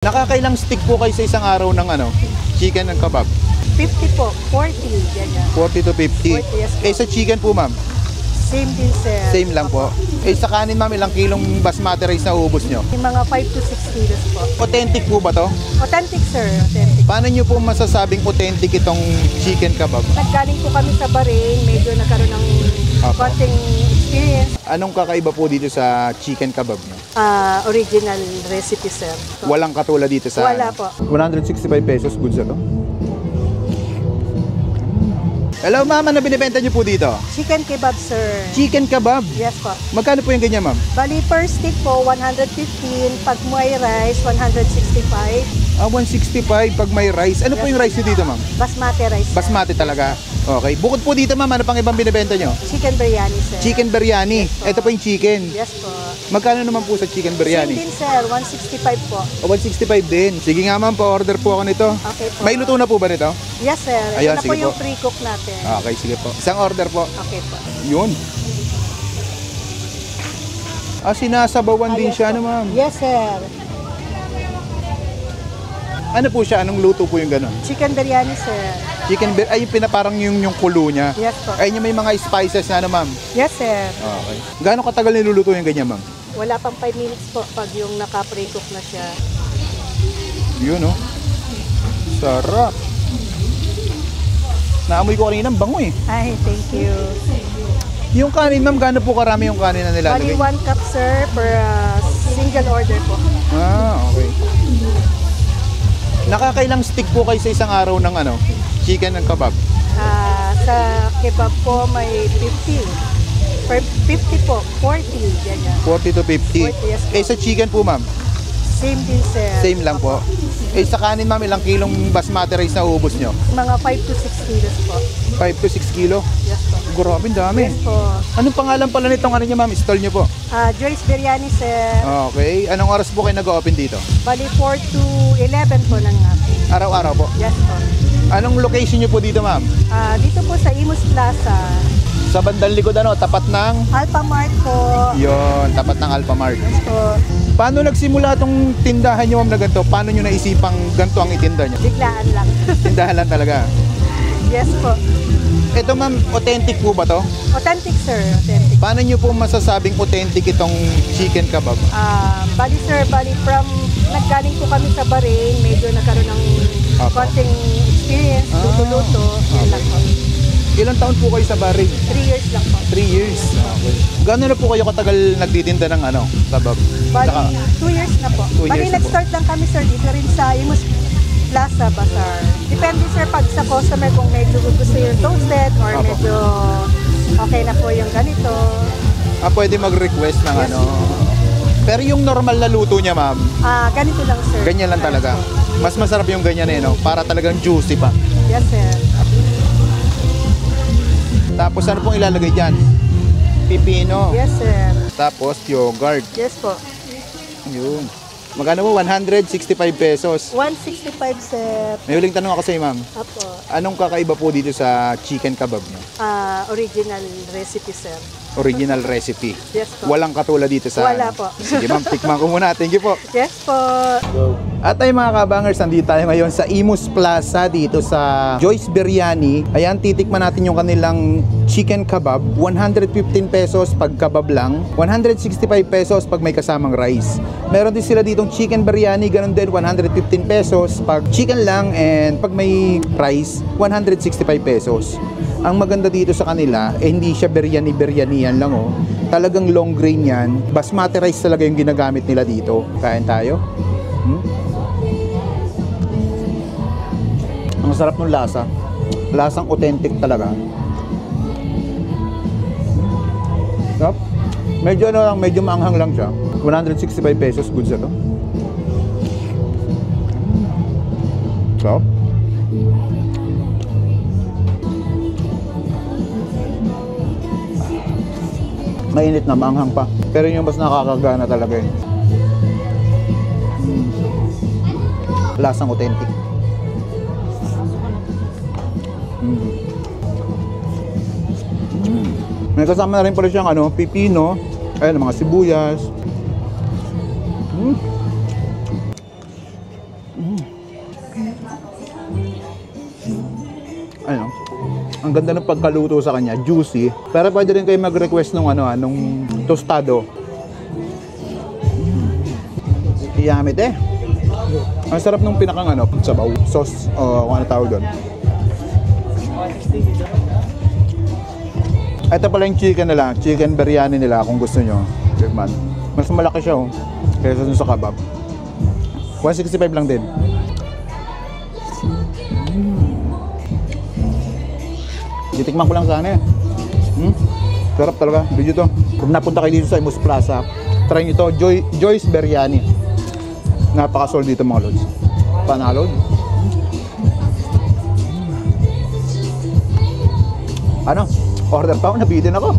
Nakakailang stick po kayo sa isang araw ng chicken and kebab? 50 po, 40, ganyan. 40 to 50. 40, yes po. Sa chicken po, ma'am? Same din, sir. Same lang po. Sa kanin, ma'am, ilang kilong basmati rice na ubos nyo? Yung mga 5 to 6 kilos po. Authentic po ba to? Authentic, sir. Authentic. Paano nyo po masasabing authentic itong chicken kebab? Naggaling po kami sa Bahrain, medyo nagkaroon ng konting experience. Anong kakaiba po dito sa chicken kebab nyo? Original recipe, sir. So, Walang katulad dito sa... Wala po. 165 pesos, goods na to. Hello, ma'am. Ano binibenta nyo po dito? Chicken kebab, sir. Chicken kebab? Yes po. Magkano po yung ganyan, ma'am? Bali, per stick po, 115. Pag muay rice, 165. 165 pag may rice. Ano po yung rice nyo dito, ma'am? Basmati rice, sir. Basmati talaga. Okay. Bukod po dito, ma'am, ano pang ibang binibenta nyo? Chicken biryani, sir. Chicken biryani. Ito po yung chicken. Yes po. Magkano naman po sa chicken Same biryani? din, sir. 165 po. 165 din. Sige nga, ma'am, pa-order po ako nito. Okay po. May luto na po ba nito? Yes, sir. Ayun, Ito na po sige yung po. pre-cook natin. Okay, sige po. Isang order po. Okay po. Yun. Sinasabawan din Yes siya, po. ano, ma'am? Yes, sir. Ano po siya? Anong luto po yung gano'n? Chicken biryani, sir. Chicken ay yung pinaparang yung kulo niya. Yes po. Ay, yung may mga spices na, ano, ma'am? Yes, sir. Okay. Gaano katagal niluluto yung ganyan, ma'am? Wala pang 5 minutes po pag yung naka-pre-cook na siya. Yun, oh. Sarap. Naamoy ko kanina, ang bango eh. Ay, thank you. Yung kanin, ma'am, gaano po karami yung kanin na Bali, nilalagay? 1 cup, sir, per single order po. Okay. Nakakailang stick po kayo sa isang araw ng chicken and kebab? Sa kebab po, may 50. Per 50 po, 40, ganyan. 40 to 50? 40, yes po. Sa chicken po, ma'am? Same din, sir. Same lang po. Sa kanin, ma'am, ilang kilong basmati rice na ubos nyo? Mga 5 to 6 kilos po. 5 to 6 kilo? Yes po. Grabe, ang dami. Yes po. Anong pangalan pala nitong niya, ma'am? Stall nyo po? Joyce Biryani, sir. Okay. Anong oras po kayo nag-open dito? Bali, 4 to 11 po lang natin. Araw-araw po. Yes po. Anong location nyo po dito, ma'am? Dito po sa Imus Plaza, Sa bandang likod, tapat ng... Alpha Mart po. Yon, tapat ng Alphamart. Yes po. Paano nagsimula tong tindahan nyo, ma'am, na ganito? Paano nyo naisipang ganito ang itinda nyo? Biglaan lang. Tindahan lang talaga. Yes po. Ito, ma'am, authentic po ba to? Authentic, sir. Authentic. Paano nyo po masasabing authentic itong chicken kebab? Bali, sir, from naggaling po kami sa Bahrain, medyo nagkaroon ng konting experience, luto-luto. Yan lang po. Ilang taon po kayo sa Bahrain? 3 years lang po. 3 years. Okay. Gano'n na po kayo katagal nagtitinda ng kebab? Bali, 2 years na po. 2 Bali, years na po. nag-start lang kami, sir, dito rin sa Imus Plaza Bazaar. Depende, sir, pag sa customer kung medyo gusto yung toasted or Apo. medyo okay na po yung ganito. Pwede mag-request ng Yes. Pero yung normal na luto niya, ma'am, Ganito lang, sir. ganyan lang talaga. Mas masarap yung ganyan no? Para talagang juicy pa. Yes, sir. Tapos ano pong ilalagay dyan? Pipino. Yes, sir. Tapos yogurt. Yes po. Yun. Magkano po? 165 pesos. 165, sir. May huling tanong ako sa iyo, ma'am. Apo. Anong kakaiba po dito sa chicken kebab niyo? Original recipe, sir. Original recipe. Yes po. Walang katulad dito sa... Wala po. Sige, ma'am. Tikman ko muna. Thank you po. Yes po. At ay mga kabangers, nandito tayo ngayon sa Imus Plaza dito sa Joyce Biryani. Ayan, titikman natin yung kanilang chicken kebab. 115 pesos pag kebab lang. 165 pesos pag may kasamang rice. Meron din sila ditong chicken biryani, ganun din 115 pesos pag chicken lang, and pag may rice 165 pesos. Ang maganda dito sa kanila, hindi siya biryani yan lang Talagang long grain yan. Basmati rice talaga yung ginagamit nila dito. Kain tayo. Ang sarap ng lasa. Lasang authentic talaga. Sarap. Medyo medyo maanghang lang siya. 165 pesos, goods na to. Sarap. Mainit na, maanghang pa. Pero yung mas nakakagana talaga yun. Lasang authentic. May kasama na rin pala siyang pipino, ayun, mga sibuyas. Ano? Ang ganda ng pagkaluto sa kanya, juicy. Pero pwede rin kayo mag-request nung nung tostado. Yummy eh. Ang sarap nung pinakang sabaw, sauce, kung ano tawag doon. Ito pala yung chicken nila, chicken biryani nila kung gusto nyo. Man. Mas malaki siya kaysa dun sa kebab. 165 lang din. Titikman ko lang sana Sarap talaga, video to. Kung napunta kayo dito sa Imus Plaza, try nyo to, Joyce Biryani. Napaka-sold dito mga lods. Panalo. Ano? Order pa ako, nabitin ako.